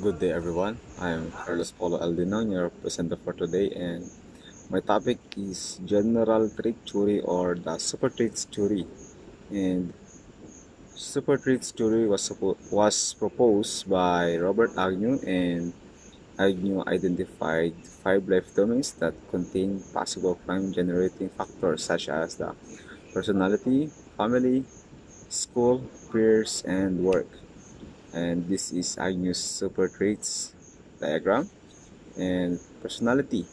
Good day, everyone. I am Carlos Polo Aldino, your presenter for today, and my topic is general trait theory or the super traits theory. And super traits theory was proposed by Robert Agnew, and Agnew identified five life domains that contain possible crime-generating factors such as the personality, family, school, peers, and work. And this is Agnew's super traits diagram. And personality.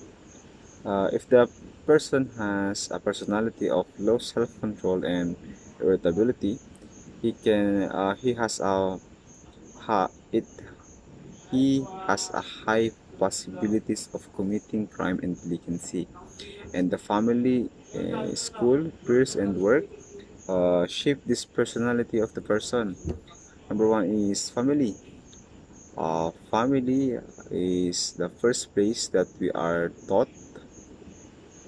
If the person has a personality of low self-control and irritability, he has a ha, it he has a high possibilities of committing crime and delinquency. And the family, school, peers, and work shape this personality of the person. Number one is family. Family is the first place that we are taught,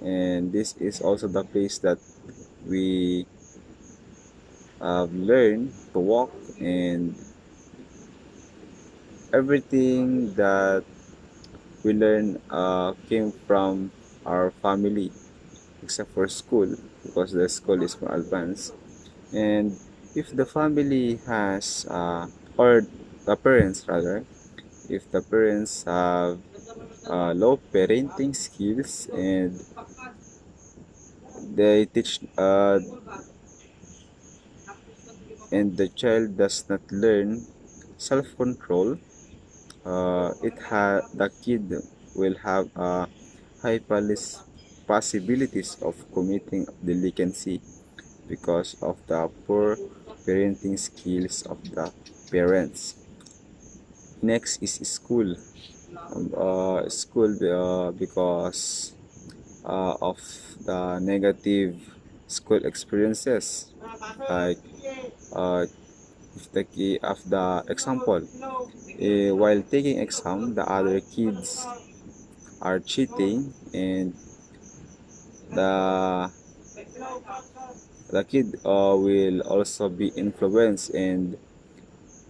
and this is also the place that we learn to walk, and everything that we learn came from our family, except for school, because the school is more advanced. And if the family has or the parents rather, if the parents have low parenting skills, and they teach and the child does not learn self-control, the kid will have high possibilities of committing delinquency because of the poor parenting skills of the parents. Next is school. School because of the negative school experiences, like if the of the example, while taking exam, the other kids are cheating, and the the kid will also be influenced, and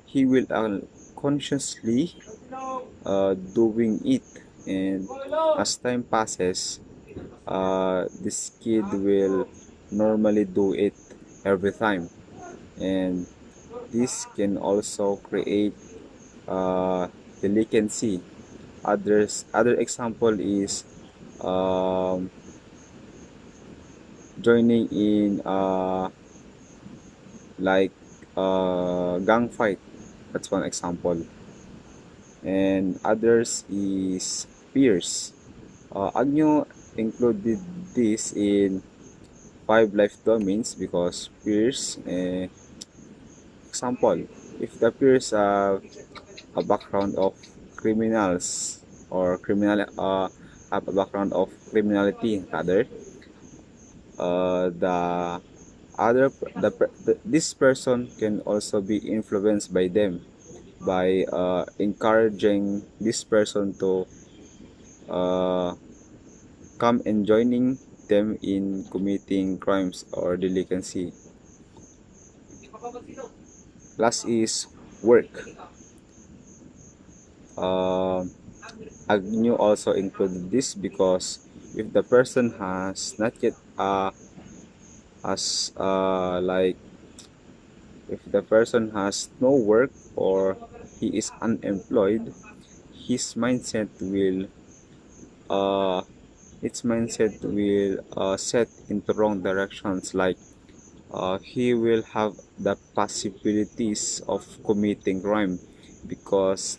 he will unconsciously doing it. And as time passes, this kid will normally do it every time, and this can also create uh, delinquency. Other example is um, joining in like gang fight. That's one example. And others is peers. Agnew included this in five life domains because peers, example, if the peers have a background of criminals or have a background of criminality rather, the this person can also be influenced by them by encouraging this person to uh, come and joining them in committing crimes or delinquency. Last is work. Uh, Agnew also included this because if the person has not yet has like if the person has no work or he is unemployed, his mindset will uh, set into wrong directions, like he will have the possibilities of committing crime because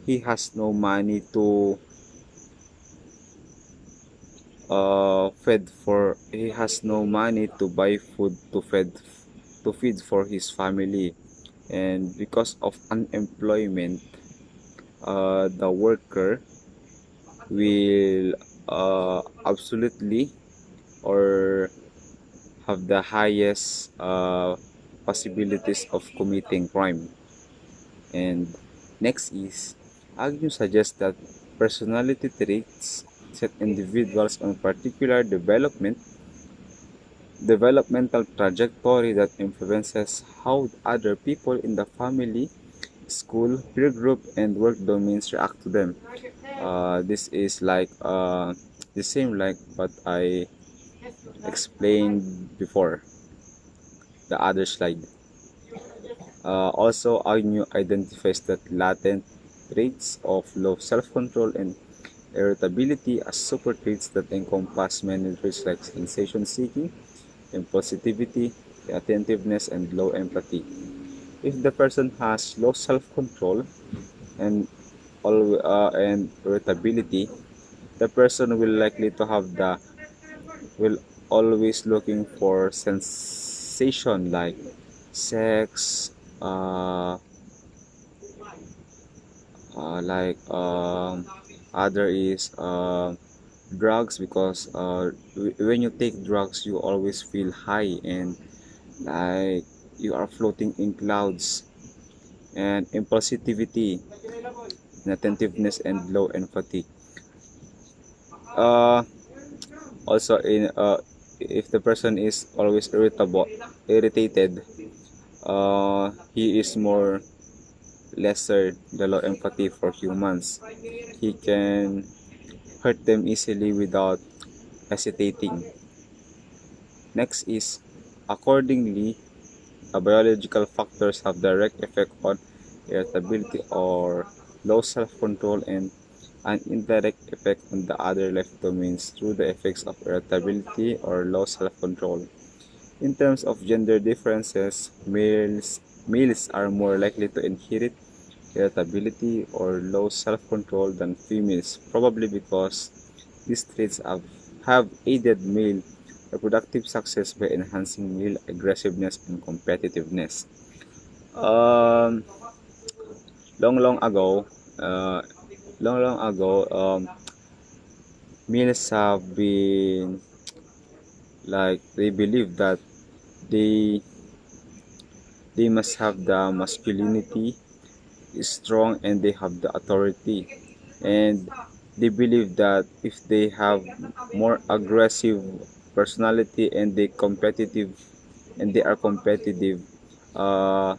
he has no money to he has no money to buy food to feed for his family. And because of unemployment, the worker will absolutely or have the highest possibilities of committing crime. And next is, Agnew suggests that personality traits set individuals on particular developmental trajectory that influences how other people in the family school, peer group, and work domains react to them. This is like the same like what I explained before, the other slide. Also, Agnew identifies that latent traits of low self-control and irritability as super traits that encompass many traits like sensation seeking, impulsivity, attentiveness, and low empathy. If the person has low self-control and and irritability, the person will likely to have the will always looking for sensation like sex, uh, like other is drugs, because when you take drugs you always feel high and like you are floating in clouds. And impulsivity, inattentiveness, and low empathy. uh, Also, in if the person is always irritated, he is more lesser the low empathy for humans. He can hurt them easily without hesitating. Next is, accordingly, biological factors have direct effect on irritability or low self-control, and an indirect effect on the other life domains through the effects of irritability or low self-control. In terms of gender differences, males are more likely to inherit irritability or low self-control than females, probably because these traits have aided male reproductive success by enhancing male aggressiveness and competitiveness. Um, long, long ago, uh, long ago, males have been like they believe that they they must have the masculinity is strong and they have the authority, and they believe that if they have more aggressive personality and they are competitive, uh,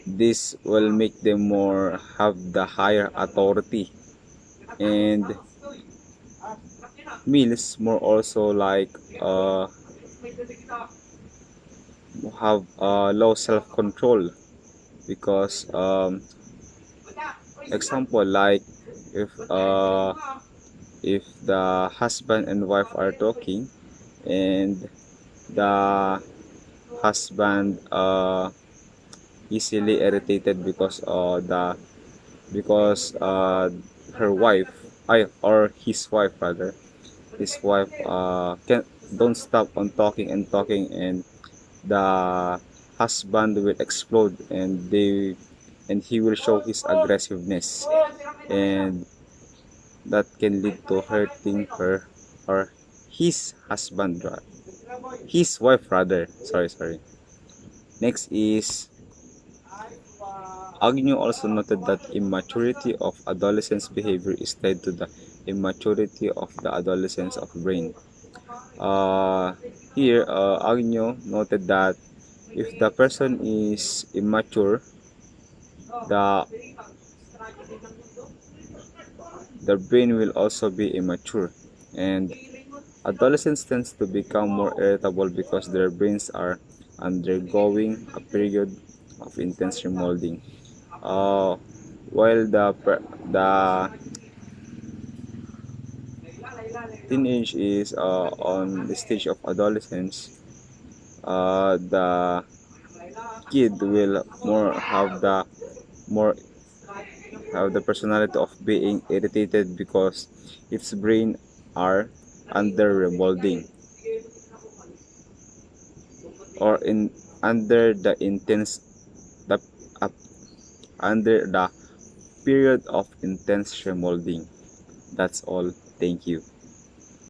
this will make them more have the higher authority. And males more also like have low self-control, because example like if uh, if the husband and wife are talking and the husband easily irritated because her wife, I or his wife rather, his wife can don't stop on talking and talking, and the husband will explode, and he will show his aggressiveness, and that can lead to hurting her or his his wife rather. Sorry. Next is, Agnew also noted that immaturity of adolescents' behavior is tied to the immaturity of the adolescents' of brain. Here, Agnew noted that if the person is immature, the the brain will also be immature, and adolescents tend to become more irritable because their brains are undergoing a period of intense remolding. Uh, while the teenage is on the stage of adolescence, the kid will more have the personality of being irritated because its brain are under remolding, or in under the intense the up under the period of intense remolding. That's all. Thank you.